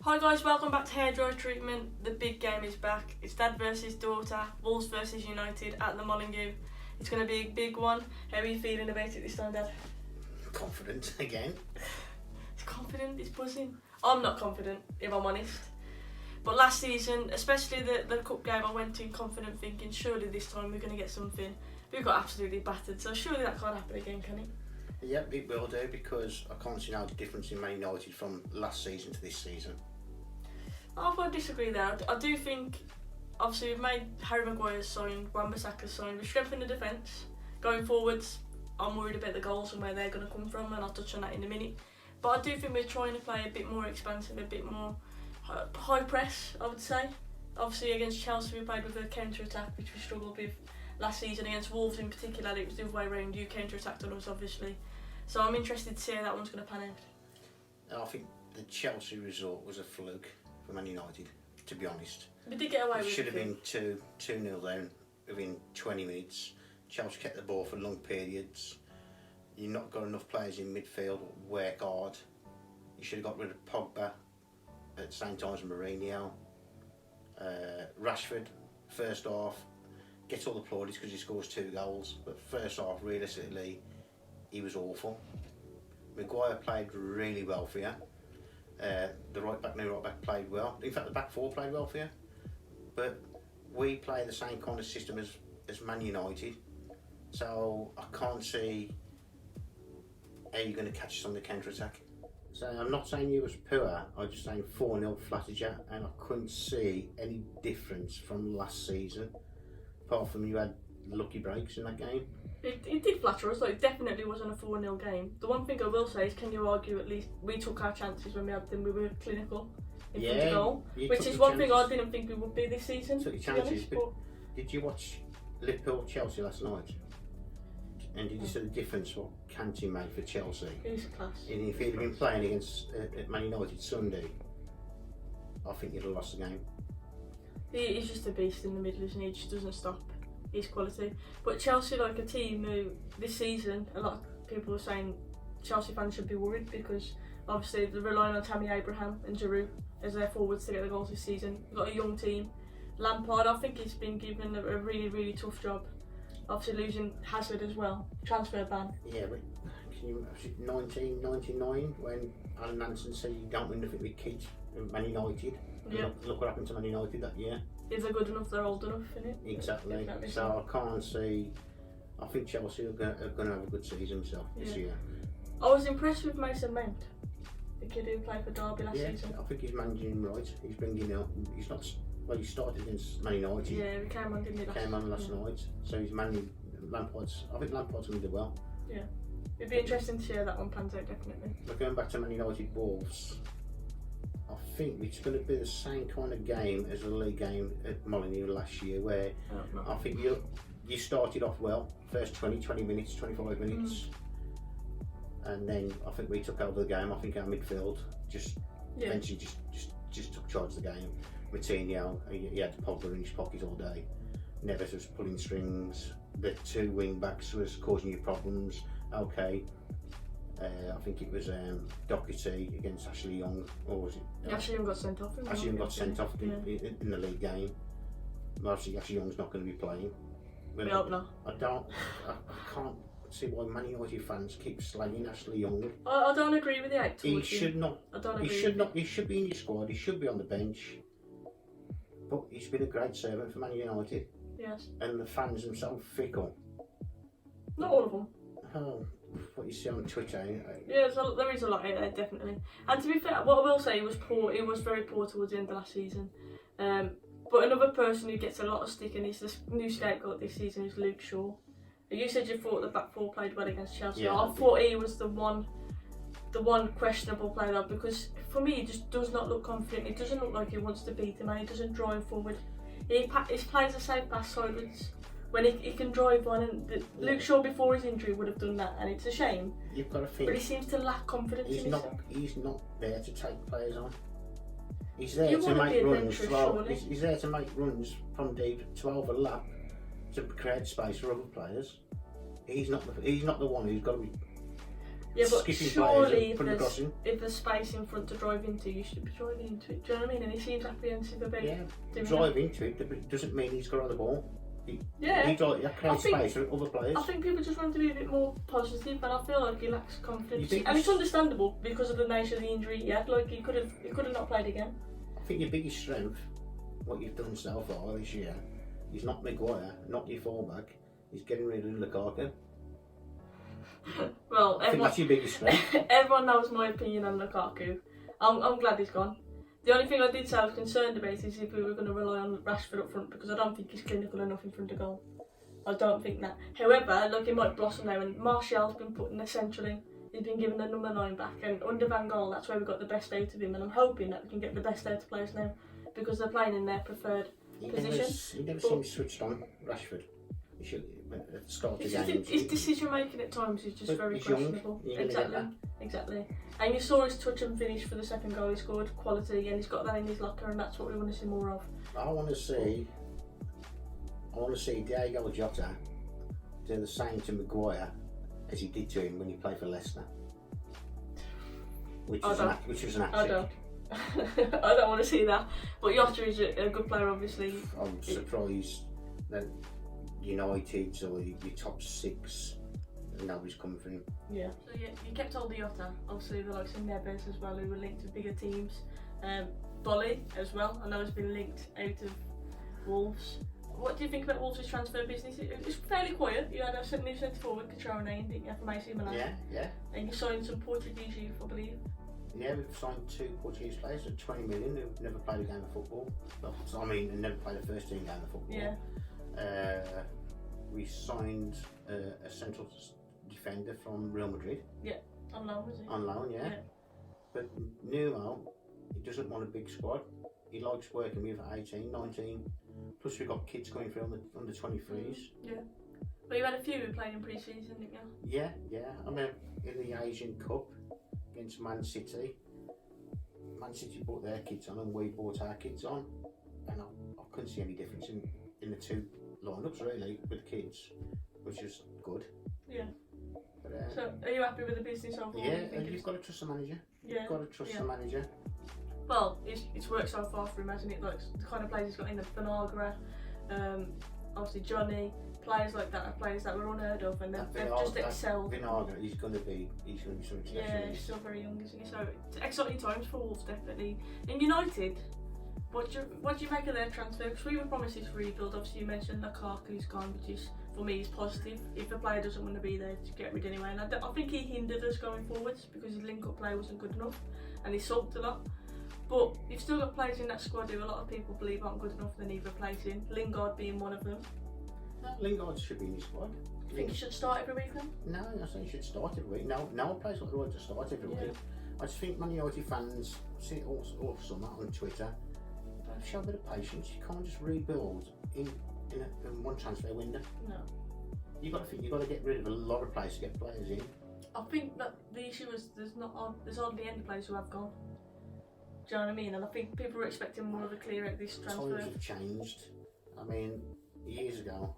Hi guys, welcome back to Hairdryer Treatment. The big game is back. It's dad versus daughter, Wolves versus United at the Molyneux. It's going to be a big one. How are you feeling about it this time, Dad? Confident again. He's confident, he's buzzing. I'm not confident, if I'm honest. But last season, especially the cup game, I went in confident thinking surely this time we're going to get something. We got absolutely battered, so surely that can't happen again, can it? Yep, it will do, because I can't see no difference in Man United from last season to this season. I won't disagree there. I do think, obviously, we've made Harry Maguire's signed, Wan-Bissaka's signed, we've strengthened the defence. Going forwards, I'm worried about the goals and where they're going to come from, and I'll touch on that in a minute. But I do think we're trying to play a bit more expansive, a bit more high press, I would say. Obviously, against Chelsea, we played with a counter-attack, which we struggled with last season. Against Wolves in particular, it was the other way around. You counter-attacked on us, obviously. So I'm interested to see how that one's going to pan out. I think the Chelsea result was a fluke for Man United, to be honest. We did get away with it. It should have been 2-0 down within 20 minutes. Chelsea kept the ball for long periods. You've not got enough players in midfield, work hard. You should have got rid of Pogba at the same time as Mourinho. Rashford, first half, gets all the plaudits because he scores 2 goals, but first half, realistically, he was awful. Maguire played really well for you. The right back and the right back played well. In fact, the back four played well for you. But we play the same kind of system as Man United, so I can't see how you're going to catch us on the counter-attack. So I'm not saying you was poor, I'm just saying 4-0 flattered you, and I couldn't see any difference from last season, apart from you had lucky breaks in that game. It did flatter us, it definitely wasn't a 4-0 game. The one thing I will say is, can you argue at least we took our chances when we had them, we were clinical in front of goal, which is one thing I didn't think we would be this season. Took your chances, but did you watch Liverpool-Chelsea last night? And did you see the difference what Kante made for Chelsea? He's a class. And if he'd been playing against Man United Sunday, I think you'd have lost the game. He's just a beast in the middle, isn't he? He just doesn't stop. He's quality. But Chelsea, like a team who this season, a lot of people are saying Chelsea fans should be worried because obviously they're relying on Tammy Abraham and Giroud as their forwards to get the goals this season. We've got a young team. Lampard, I think he's been given a really, really tough job. Obviously losing Hazard as well, transfer ban. Yeah, but can you imagine 1999 when Alan Manson said you don't win nothing with kids in Man United? Yeah. Look what happened to Man United that year. If they're good enough, they're old enough, innit? Exactly. So I can't see. I think Chelsea are going to have a good season this year. I was impressed with Mason Mount, the kid who played for Derby last season. I think he's managing him right. He's bringing out. He's not. Well, he started against Man United. Yeah, we came on, didn't we? Came on last night. So he's managing Lampard's. I think Lampard's going to do well. Yeah. It'd be interesting to see how that one pans out, definitely. But going back to Man United Wolves, I think it's going to be the same kind of game as the league game at Molyneux last year, where I think you started off well, first 20 minutes, 25 minutes, and then I think we took over the game. I think our midfield eventually just took charge of the game. Moutinho, he had Pogba in his pocket all day. Neves was pulling strings. The 2 wing backs was causing you problems. Okay. I think it was Doherty against Ashley Young, or was it? Ashley Young got sent off. Ashley Young got sent off in the league game. Obviously, Ashley Young's not going to be playing. We hope not. I can't see why Man United fans keep slagging Ashley Young. I don't agree with the hate. He should not. I don't agree. He should be in your squad. He should be on the bench. But he's been a great servant for Man United. Yes. And the fans themselves fickle. Not all of them. Oh, what you see on Twitter. Yeah, there is a lot out there, definitely. And to be fair, what I will say, he was poor. He was very poor towards the end of last season. But another person who gets a lot of stick, and he's the new scapegoat this season, is Luke Shaw. You said you thought the back four played well against Chelsea. Yeah, I thought he was the one questionable player though, because for me he just does not look confident. He doesn't look like he wants to beat him, and he doesn't drive forward. He plays a safe pass sideways when he can drive on, and Luke Shaw before his injury would have done that, and it's a shame. You've got to think. But he seems to lack confidence in himself. He's not there to take players on. He's there to make runs. He's there to make runs from deep 12 a lap to create space for other players. He's not the one who's got to be Yeah, but skipping surely players if there's space in front to drive into, you should be driving into it. Do you know what I mean? And he seems apprehensive about doing drive that. into it, but it doesn't mean he's got on the ball. He creates space for other players. I think people just want to be a bit more positive, and I feel like he lacks confidence. And it's understandable because of the nature of the injury. Yeah, like he could have not played again. I think your biggest strength, what you've done so far this year, is not Maguire, not your fullback. He's getting rid of Lukaku. Well, I think that's your biggest strength. Everyone knows my opinion on Lukaku. I'm glad he's gone. The only thing I did say I was concerned about is if we were going to rely on Rashford up front, because I don't think he's clinical enough in front of goal. I don't think that. However, look, he might blossom now, and Martial's been put in the centrally. He's been given the number 9 back, and under Van Gaal, that's where we got the best out of him, and I'm hoping that we can get the best out of players now, because they're playing in their preferred position. He never seems switched on, Rashford. He should, at the start of the game. His decision making at times is just very questionable. Young. Exactly. And you saw his touch and finish for the second goal. He scored quality, and he's got that in his locker, and that's what we want to see more of. I want to see Diego Jota do the same to Maguire as he did to him when he played for Leicester, which was an accident. I don't. I don't want to see that. But Jota is a good player, obviously. I'm surprised that United or your top 6, nobody's coming for him. Yeah. So you kept hold of Jota. Obviously, the likes of Neves as well, who were linked to bigger teams. Bolly as well. I know has been linked out of Wolves. What do you think about Wolves' transfer business? It's fairly quiet. You had a new centre forward, Catrone, didn't you, from AC Milan? Yeah. And you signed some Portuguese youth, I believe. Yeah, we've signed 2 Portuguese players at 20 million who've never played a game of football. Never played a first team game of football. Yeah. We signed a central defender from Real Madrid. Yeah, on loan, was he? On loan, yeah. But Nuno, he doesn't want a big squad. He likes working with 18, 19. Plus we've got kids coming through on the 23s. Yeah. But you had a few who played in pre-season, didn't you? Yeah. I mean, in the Asian Cup against Man City brought their kids on and we brought our kids on. And I couldn't see any difference in the 2 lineups really with the kids, which is good. Yeah. But, so are you happy with the business overall? Yeah, you've got to trust the manager. Yeah. You've got to trust the manager. Well, it's worked so far for him, hasn't it? Like the kind of players he's got in the Vinagre, obviously Johnny, players like that are players that were unheard of, and they've just excelled. Vinagre, he's going to be something special. Yeah, he's still very young, isn't he? So it's exciting times for Wolves, definitely. In United, what do you make of their transfer? Because we were promised this rebuild. Obviously, you mentioned Lukaku's gone, which is for me is positive. If a player doesn't want to be there, to get rid anyway. And I think he hindered us going forwards because his link-up play wasn't good enough, and he sulked a lot. But you've still got players in that squad who a lot of people believe aren't good enough, they need replacing. Lingard being one of them. No, Lingard should be in his squad. You think he should start every week then? No, I think he should start every week. No player's got the right to start every week. I just think Man United fans see it all summer on Twitter. Show a bit of patience. You can't just rebuild in one transfer window. No. You've got to get rid of a lot of players to get players in. I think that the issue is there's hardly any players who have gone. Do you know what I mean? And I think people are expecting more of a clear out this transfer. Times have changed. I mean, years ago,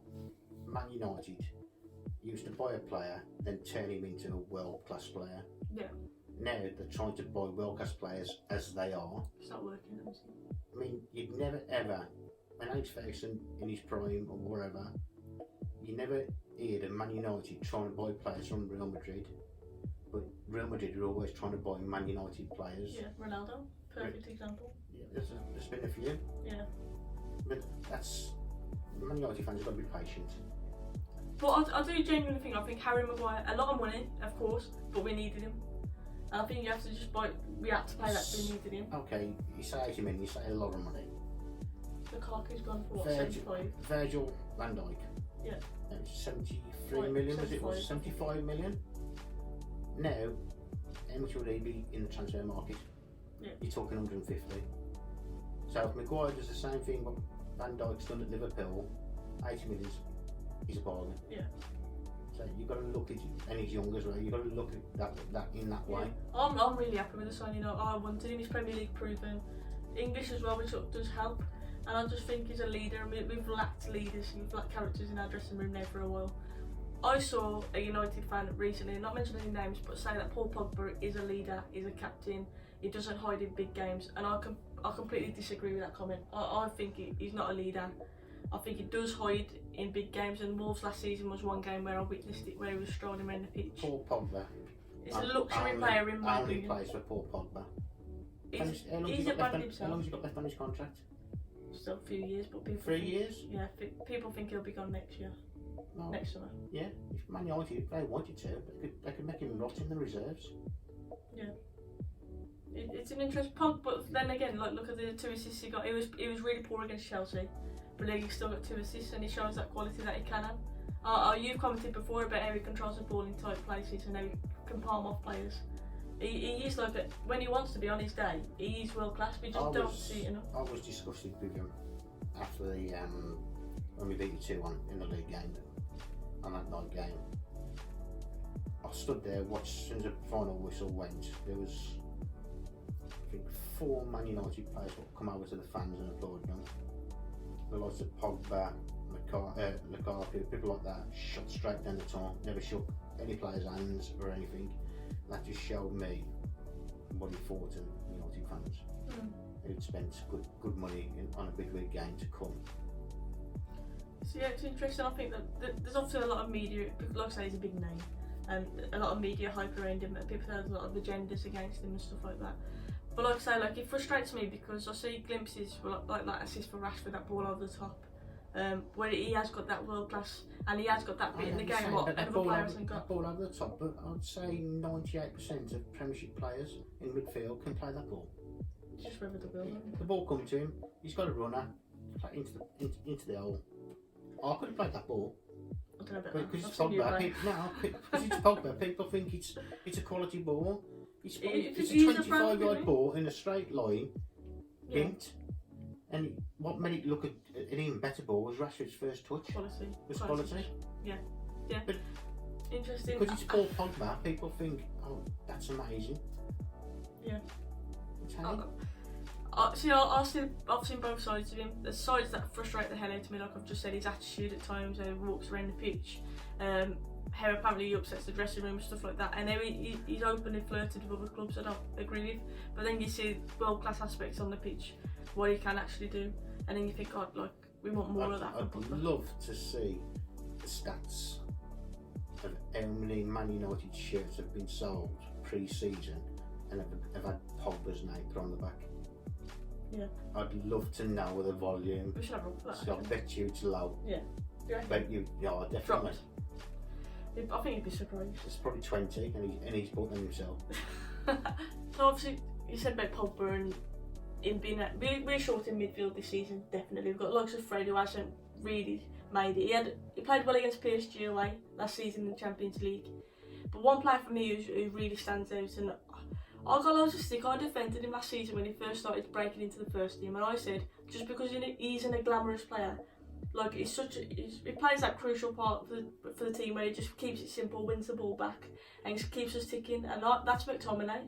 Man United used to buy a player, then turn him into a world-class player. Yeah. Now they're trying to buy world-class players as they are. It's not working, obviously. I mean, you'd never ever, when Alex Ferguson in his prime or whatever, you never heard of Man United trying to buy players from Real Madrid. But Real Madrid are always trying to buy Man United players. Yeah, Ronaldo, perfect example. Yeah, there's been a few. Yeah. But Man United fans have got to be patient. But I do genuinely think, Harry Maguire, a lot of money, of course, but we needed him. And I think you have to just we had to pay that because we needed him. Okay, you say 80 million, you say a lot of money. Lukaku's gone for what, 75? Virgil van Dijk. Yeah. 73 million, was it? Was 75 million? Now, how much would he be in the transfer market? Yeah. You're talking 150. So if Maguire does the same thing what Van Dijk's done at Liverpool, 80 million is a bargain. Yeah. So you've got to look at it, and he's young as well, you've got to look at that in that way. I'm really happy with the signing. I wanted him, he's Premier League proven. English as well, which does help. And I just think he's a leader, and we've lacked leaders, we've lacked characters in our dressing room now for a while. I saw a United fan recently, not mentioning any names, but say that Paul Pogba is a leader, is a captain, he doesn't hide in big games, and I completely disagree with that comment. I think he's not a leader. I think he does hide in big games, and Wolves last season was one game where I witnessed it, where he was strolling around the pitch. Paul Pogba. It's a luxury player in my only opinion. plays for Paul Pogba. He's a bad himself. How long has he got left on his contract? Still a few years, but people 3 think, years? Yeah, people think he'll be gone next year. No. Next summer. Yeah, if Man United, if they wanted to, they could make him rot in the reserves. Yeah. It's an interesting point, but then again, like look at the 2 assists he got. He was really poor against Chelsea, but then he still got 2 assists, and he shows that quality that he can have. You've commented before about how he controls the ball in tight places and how he can palm off players. He is like when he wants to be on his day, he is world class. We just don't see it enough. I was disgusted with him after the when we beat you 2-1 in the league game, on that night game. I stood there, watched as soon as the final whistle went. There was, I think, 4 Man United players that come over to the fans and applauded them. The likes of Pogba, Lukaku, people like that, shot straight down the tunnel, never shook any player's hands or anything. That just showed me what he thought to United fans. Who'd spent good money on a midweek game to come. So yeah, it's interesting. I think that there's obviously a lot of media, like I say, he's a big name, and a lot of media hype around him, and people have a lot of agendas against him and stuff like that. But like I say, like it frustrates me because I see glimpses like that assist for Rashford, that ball over the top, where he has got that world class, and he has got that bit in the game what other players hasn't got. That ball over the top, but I'd say 98% of Premiership players in midfield can play that ball. It's just whether the will. The ball comes to him, he's got a runner, into the hole. I could have played that ball. I don't know about because it's Pogba. People think it's a quality ball. It's a 25-yard ball in a straight line, bent. And what made it look an even better ball was Rashford's first touch. Quality. Yeah. But interesting. Because it's Paul Pogba, people think, oh, that's amazing. Yeah. It's See, I've seen both sides of him. There's sides that frustrate the hell out of me, like I've just said, his attitude at times, how he walks around the pitch, how apparently he upsets the dressing room and stuff like that, and how he's openly flirted with other clubs I don't agree with. But then you see world-class aspects on the pitch, what he can actually do, and then you think, God, like, we want more of that. I'd love to see the stats of how many Man United shirts have been sold pre-season and have had Pogba's name thrown on the back. Yeah. I'd love to know the volume. We should have a look at that. So I bet you it's low. Yeah. Bet you, yeah, definitely. I think you'd be surprised. It's probably 20 and he's bought them himself. So obviously, you said about Pogba and him being we're short in midfield this season, definitely. We've got likes of Fred who hasn't really made it. He played well against PSG away last season in the Champions League. But one player for me who really stands out, and I got loads of stick. I defended him last season when he first started breaking into the first team, and I said just because he's a glamorous player, like he plays that crucial part for the team where he just keeps it simple, wins the ball back, and just keeps us ticking. And that's McTominay.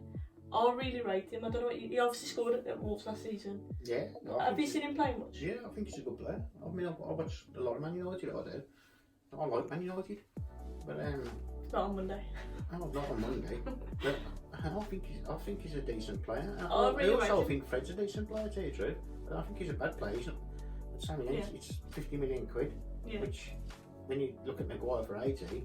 I really rate him. I don't know. He obviously scored at Wolves last season. Yeah. Have you seen him play much? Yeah, I think he's a good player. I mean, I watch a lot of Man United. I do. I like Man United, but not on Monday. Oh, not on Monday. But I think he's a decent player. I really also think Fred's a decent player, to tell you the truth. But I think he's a bad player. He's not. But Sammy, it's 50 million quid, which when you look at Maguire for 80,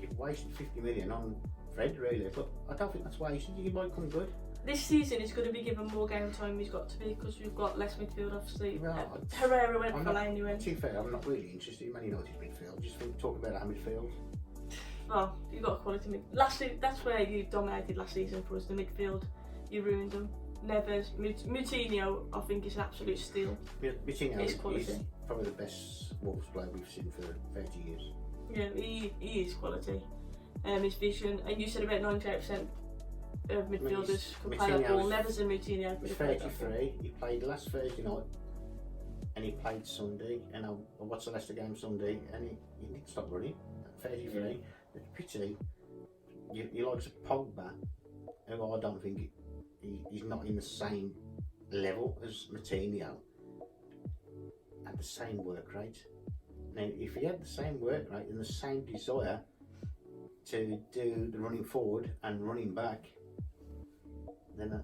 you've wasted 50 million on Fred, really. But I don't think that's wasted. He might come good. This season he's going to be given more game time. He's got to be, because we've got less midfield, obviously. Well, Herrera went for Lane. To be fair, I'm not really interested in Man United's midfield. Just talk about our midfield. Well, you've got a quality midfield. Last season, that's where you dominated last season for us, the midfield. You ruined them. Neves, Moutinho, I think is an absolute steal. Moutinho is probably the best Wolves player we've seen for 30 years. Yeah, he is quality. His vision, and you said about 98% of midfielders can play that ball. Neves and Moutinho. He's 33. He played last Thursday night, and he played Sunday. And I watched the Leicester game Sunday, and he didn't stop running. 33. Yeah. The pity, you like Pogba, who I don't think he's not in the same level as Moutinho, at the same work rate. Now, if he had the same work rate and the same desire to do the running forward and running back, then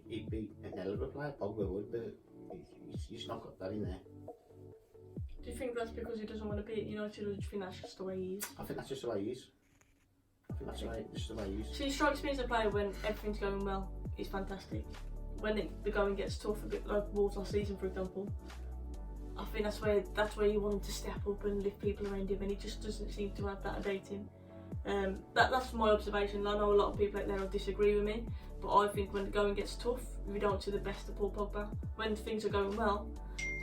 he'd be an hell of a player. Pogba would, but he's not got that in there. Do you think that's because he doesn't want to be at United, or do you think that's just the way he is? I think that's just the way he is. I think that's just the way he is. So he strikes me as a player when everything's going well, he's fantastic. When the going gets tough, a bit like Wolves last season, for example, I think that's where you want him to step up and lift people around him, and he just doesn't seem to have that about him. That's my observation. I know a lot of people out there will disagree with me, but I think when the going gets tough, we don't see the best of Paul Pogba. When things are going well,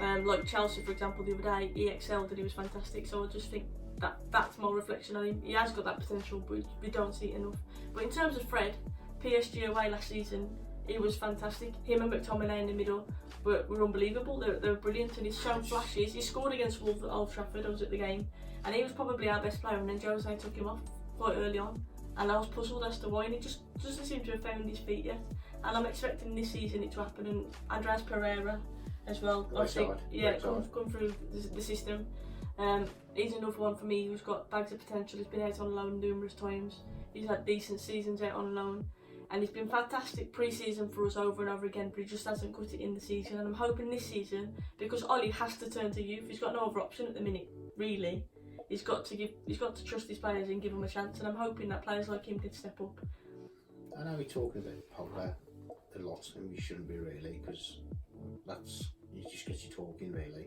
like Chelsea for example the other day, he excelled and he was fantastic. So I just think that's my reflection on him. He has got that potential, but we don't see it enough. But in terms of Fred, PSG away last season, he was fantastic. Him and McTominay in the middle were unbelievable. They were brilliant, and he's shown flashes. He scored against Wolves at Old Trafford. I was at the game, and he was probably our best player. And then Jose took him off quite early on, and I was puzzled as to why. And he just doesn't seem to have found his feet yet. And I'm expecting this season it to happen. And Andreas Pereira as well. I think, come through the system. He's another one for me who's got bags of potential. He's been out on loan numerous times. He's had decent seasons out on loan. And he's been fantastic pre-season for us over and over again, but he just hasn't cut it in the season. And I'm hoping this season, because Ollie has to turn to youth, he's got no other option at the minute, really. He's got to trust his players and give them a chance. And I'm hoping that players like him did step up. I know we're talking about Pogba a lot, and we shouldn't be really, because he just gets you talking really.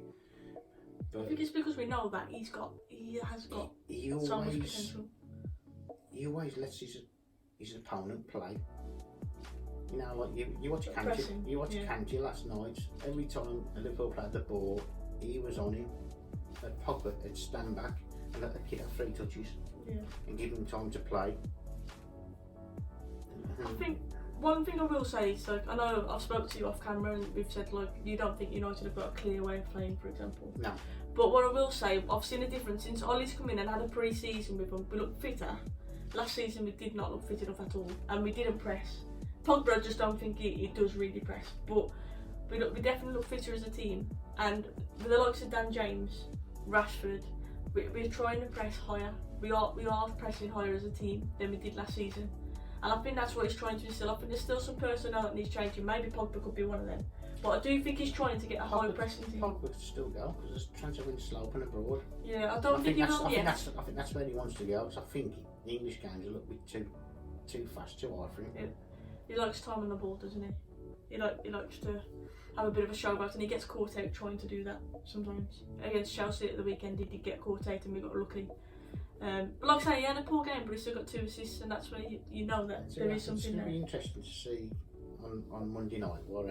But I think it's because we know that he has got so much potential. He always lets his opponent play. You know, like you watch Kanji last night. Every time a Liverpool player had the ball, he was on him. Pogba would stand back and let the kid have 3 touches and give him time to play. I think one thing I will say is, like, I know I've spoken to you off camera and we've said, like, you don't think United have got a clear way of playing, for example. No. But what I will say, I've seen a difference since Ollie's come in and had a pre-season with him. We look fitter. Last season we did not look fit enough at all, and we didn't press. Pogba, I just don't think he does really press, but we definitely look fitter as a team. And with the likes of Dan James, Rashford, we're trying to press higher. We are pressing higher as a team than we did last season, and I think that's what he's trying to instill. I think there's still some personnel that needs changing. Maybe Pogba could be one of them, but I do think he's trying to get a high pressing team. Pogba could still go because there's transfer window slope and abroad. Yeah, I think he will. I think that's where he wants to go. Because I think the English games are a little bit too fast, too hard for him. Yeah. He likes time on the ball, doesn't he? He likes to have a bit of a show about, and he gets caught out trying to do that sometimes. Against Chelsea at the weekend, he did get caught out, and we got lucky. But like I say, he had a poor game, but he still got 2 assists, and that's where you know that there is something there. It's going to be interesting to see on Monday night what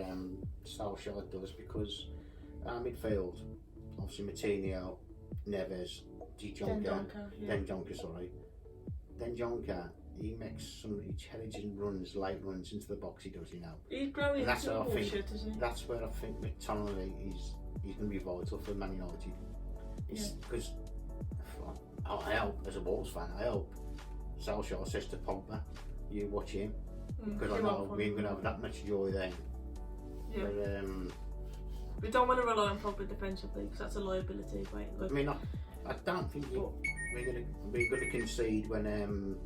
Solskjaer does, because our midfield, obviously Moutinho, Neves, Denjonka, he makes some intelligent runs, late runs into the box. He does, you know. He's growing that's into where a bullshit, isn't he? That's where I think McTominay is going to be vital for Man United. Because I hope, as a Wolves fan, I hope Solskjaer says to Pogba, "You watch him," because I know we ain't going to have that much joy then. Yeah. But, we don't want to rely on Pogba defensively because that's a liability. Right? Like, I mean, I don't think we're going to concede when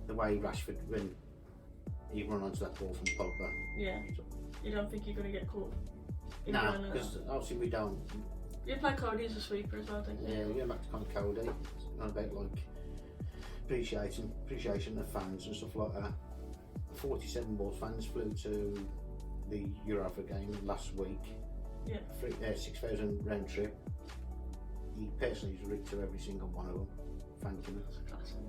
the way Rashford when he run onto that ball from Pogba. Yeah. So, you don't think you're going to get caught? No, because obviously we don't. You play Cody as a sweeper as well, don't you? Yeah, we go back to kind of Cody. It's not about like appreciation of fans and stuff like that. 47 Wolves fans flew to the Europa game last week. Yeah. 6,000 round trip. He personally has written to every single one of them, thanking them.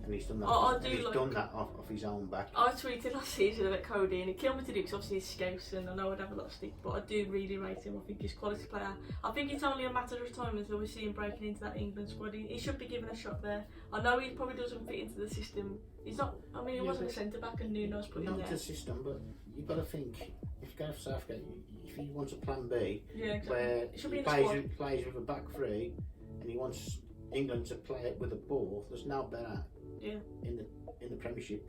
And he's done that. That off his own back. I tweeted last season about Cody, and it killed me to do because obviously he's Scouse, and I know I'd have a lot of stick, but I do really rate him. I think he's a quality player. I think it's only a matter of time until we see him breaking into that England squad. He should be given a shot there. I know he probably doesn't fit into the system. He's not. I mean, he wasn't a centre back, and Nuno's put him there. Not the system, but you've got to think. If you go for Southgate, if he wants a plan B, where he plays with a back three, and he wants England to play it with a ball, there's no better in the Premiership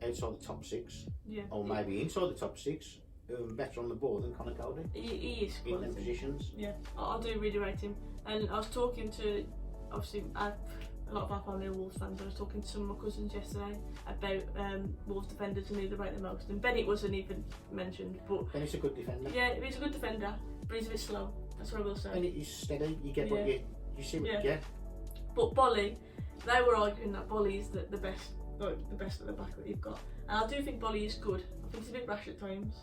outside the top 6, or maybe inside the top 6, who are better on the ball than Connor Cody He is in them quality. positions. Yeah, I do really rate him. And I was talking to, obviously, a lot of our family are Wolves fans. I was talking to some of my cousins yesterday about Wolves defenders and who they rate the most. And Bennett wasn't even mentioned, but Bennett's a good defender. yeah, he's a good defender, but he's a bit slow. That's what I will say. Bennett is steady. You get what you see what you get. But Bolly, they were arguing that Bolly is the best, like the best at the back that you've got. And I do think Bolly is good. I think he's a bit rash at times.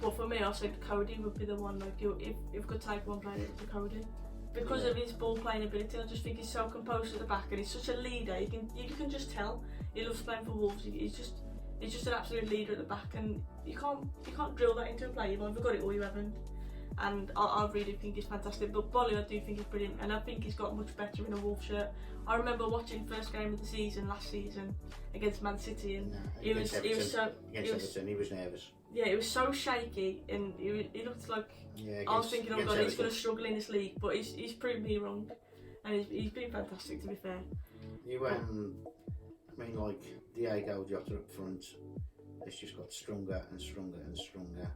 But for me, I said Cody would be the one. Like, if we could take one player, it would be Cody. Because of his ball playing ability, I just think he's so composed at the back, and he's such a leader. You can just tell he loves playing for Wolves. He's just an absolute leader at the back, and you can't drill that into a player. You've either got it or you haven't. And I really think he's fantastic. But Bolly, I do think he's brilliant, and I think he's got much better in a Wolves shirt. I remember watching first game of the season last season against Man City, and he was nervous. Yeah, it was so shaky, and he looked like I was thinking, oh god, he's going to struggle in this league, but he's proved me wrong, and he's been fantastic, to be fair. I mean, like Diego Jota up front, it's just got stronger and stronger and stronger.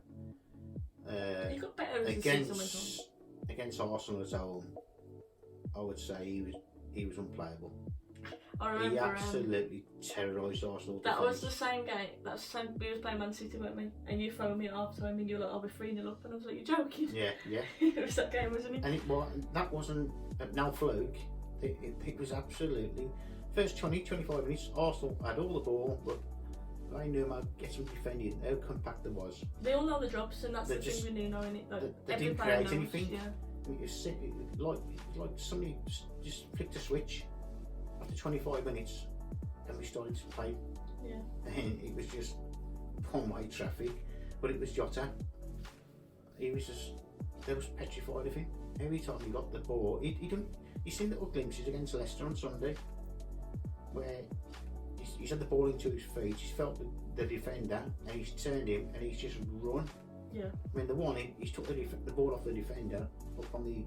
He got better as the season went on. Against Arsenal at home, I would say he was unplayable. I remember he absolutely terrorised Arsenal. That was the same game. That's the same. We was playing Man City, weren't we? And you phoned me at half time, and you were like, "I'll be 3-0 up," and I was like, "You're joking?" Yeah. It was that game, wasn't it? And that wasn't no fluke. It was absolutely first 20-25 minutes. Arsenal had all the ball, but I knew about getting defended. How compact it was. They all know the jobs, and that's the thing we knew, knowing it. Like, they didn't create anything. Yeah. It was like somebody just flicked a switch. After 25 minutes, and we started to play. Yeah. And it was just one-way traffic, but it was Jota. He was petrified of him. Every time he got the ball, you seen little glimpses against Leicester on Sunday, where he's had the ball into his feet, he's felt the defender, and he's turned him, and he's just run. Yeah. I mean, he's took the ball off the defender up on the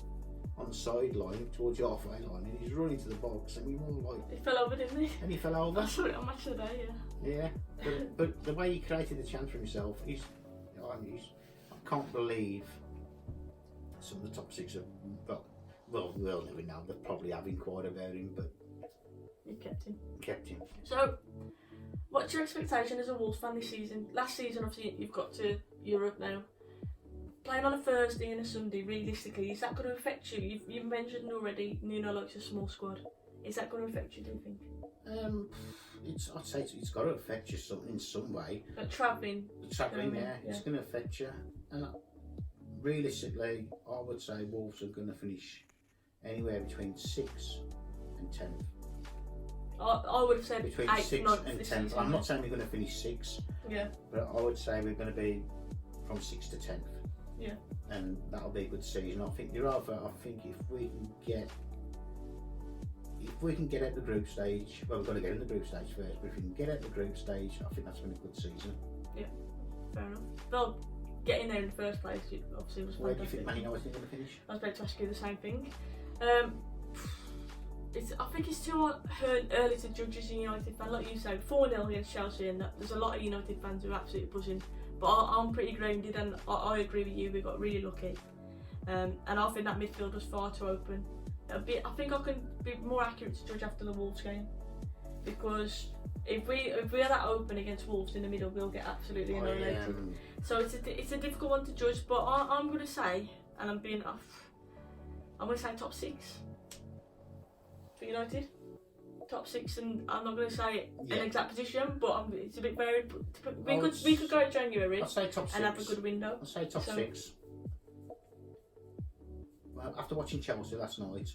sideline towards the halfway line, and he's running to the box, and we were like... He fell over, didn't he? And he fell over. I saw it on Match of the Day, yeah. But the way he created the chance for himself, I can't believe some of the top six are... Well, we'll never know. They probably have inquired about him, but... You kept him. So, what's your expectation as a Wolves fan this season? Last season, obviously, you've got to Europe now. Playing on a Thursday and a Sunday, realistically, is that going to affect you? You've mentioned already, Nuno likes a small squad. Is that going to affect you, do you think? I'd say it's got to affect you in some way. Like travelling? Yeah, it's going to affect you. And realistically, I would say Wolves are going to finish anywhere between 6th and 10th. I would have said between 8th, 6th and 10th. I'm not saying we're going to finish 6th. Yeah. But I would say we're going to be from 6th to 10th. Yeah. And that'll be a good season. I think if we can get out the group stage, well, we've got to get in the group stage first, but if we can get out the group stage, I think that's been a good season. Yeah, fair enough. Well, getting there in the first place, it obviously was fantastic. Where do you think Man United are going to finish? I was about to ask you the same thing. I think it's too early to judge as a United fan. Like you said, 4-0 against Chelsea, and there's a lot of United fans who are absolutely buzzing. But I'm pretty grounded, and I agree with you. We got really lucky, and I think that midfield was far too open. I think I can be more accurate to judge after the Wolves game, because if we are that open against Wolves in the middle, we'll get absolutely annihilated. So it's a difficult one to judge. But I'm going to say, and I'm going to say top 6 for United. Top 6, and I'm not going to say an exact position, but it's a bit varied. We could go in January and have a good window. I'll say top 6. Well, after watching Chelsea last night,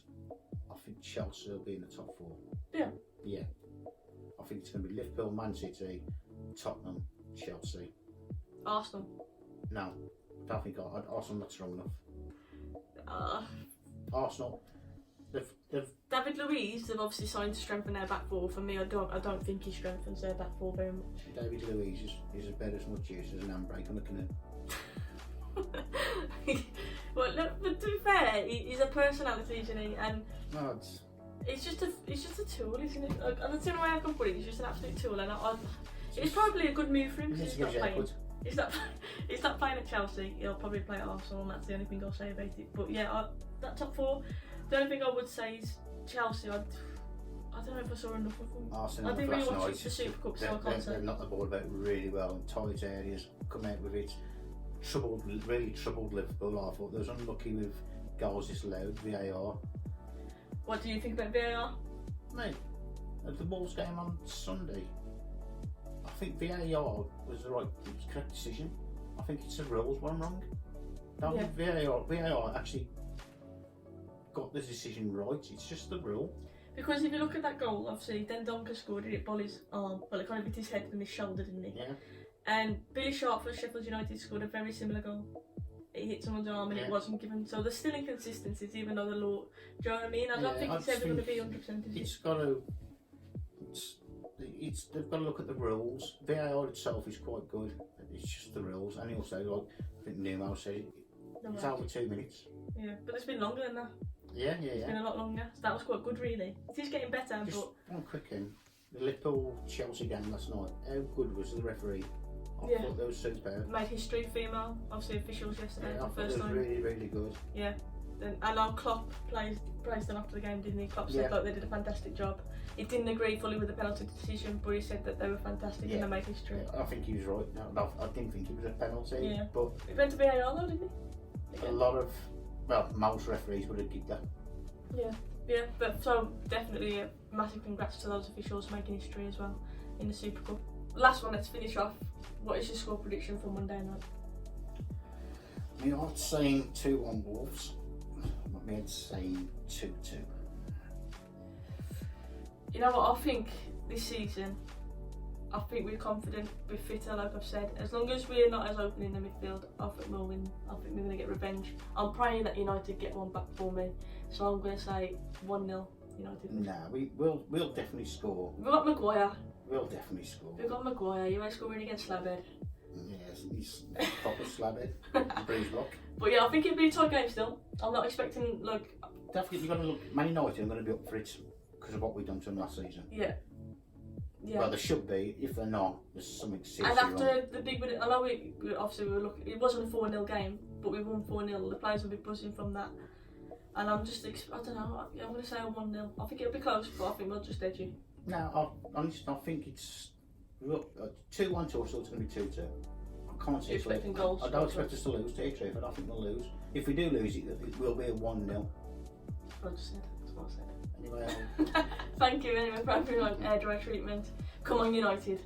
I think Chelsea will be in the top 4. Yeah. Yeah. I think it's going to be Liverpool, Man City, Tottenham, Chelsea. Arsenal. No, I don't think Arsenal not strong enough. Arsenal. David Luiz have obviously signed to strengthen their back four. For me, I don't think he strengthens their back four very much. David Luiz is about as much use as an handbrake on a canoe. Well, look, but to be fair, he's a personality, isn't he? And no, it's just a tool, isn't it? And that's the only way I can put it. He's just an absolute tool, and it's probably a good move for him because he's not playing. He's not playing at Chelsea. He'll probably play at Arsenal, and that's the only thing I'll say about it. But yeah, that top four. The only thing I would say is Chelsea. I don't know if I saw enough of them. Arsenal I didn't really last watch night, the Super Cup, so I can't say. They've knocked the ball about really well in tight areas, come out with it. Really troubled Liverpool. I thought they was unlucky with goals disallowed, VAR. What do you think about VAR? Mate, at the Wolves game on Sunday, I think VAR was the correct decision. I think it's the rules were wrong. VAR actually got the decision right. It's just the rule. Because if you look at that goal, obviously, Dendoncker scored it by his arm, well, it kind of hit his head and his shoulder, didn't he? Yeah. And Billy Sharp for Sheffield United scored a very similar goal. It hit someone's arm and it wasn't given. So there's still inconsistencies, even though the law. Do you know what I mean? I don't think it's ever going to be 100%. It's got to. They've got to look at the rules. VAR itself is quite good. It's just the rules, and also, like I think Nemo said, it's over 2 minutes. Yeah, but it's been longer than that. Yeah. It's been a lot longer. So that was quite good, really. It is getting better, Just but one quick thing. The Liverpool Chelsea game last night. How good was the referee? I thought that was superb. Made history, female, obviously officials yesterday I for the first thought time. it was really, really good. Yeah. And our Klopp praised them after the game, didn't he? Klopp said like they did a fantastic job. He didn't agree fully with the penalty decision, but he said that they were fantastic and they made history. Yeah, I think he was right. No, I didn't think it was a penalty, but it went to VAR though, didn't he? A lot of, most referees would have given that. Yeah, but so definitely a massive congrats to those officials making history as well in the Super Cup. Last one, let's finish off. What is your score prediction for Monday night? My heart's saying 2-1 Wolves. My head's saying 2-2. You know what, I think this season, I think we're confident, we're fitter, like I've said. As long as we're not as open in the midfield, I think we'll win. I think we're going to get revenge. I'm praying that United get one back for me. So I'm going to say 1-0 United. Nah, we'll definitely score. We've got Maguire. We'll definitely score. We've got Maguire. You ain't scoring against Slabhead. Yes, he's proper Slabhead. Breeze block. But yeah, I think it'll be a tight game still. I'm not expecting Definitely, you've got to look. Man United are going to be up for it because of what we've done to them last season. Yeah. Well, they should be. If they're not, there's something seriously And after wrong. the big win, I know we obviously were looking. It wasn't a 4-0 game, but we won 4-0. The players will be buzzing from that. And I'm just, I don't know. I'm going to say a 1-0. I think it'll be close, but I think we'll just edge you. No, honestly, I think it's 2-1 to us, so it's going to be 2-2. I can't see expecting goals. I don't expect us to lose, to tell you, but I think we'll lose. If we do lose it will be a 1-0. I just said. That's what I said. Anyway, Thank you anyway for having air dry treatment. Come on, United.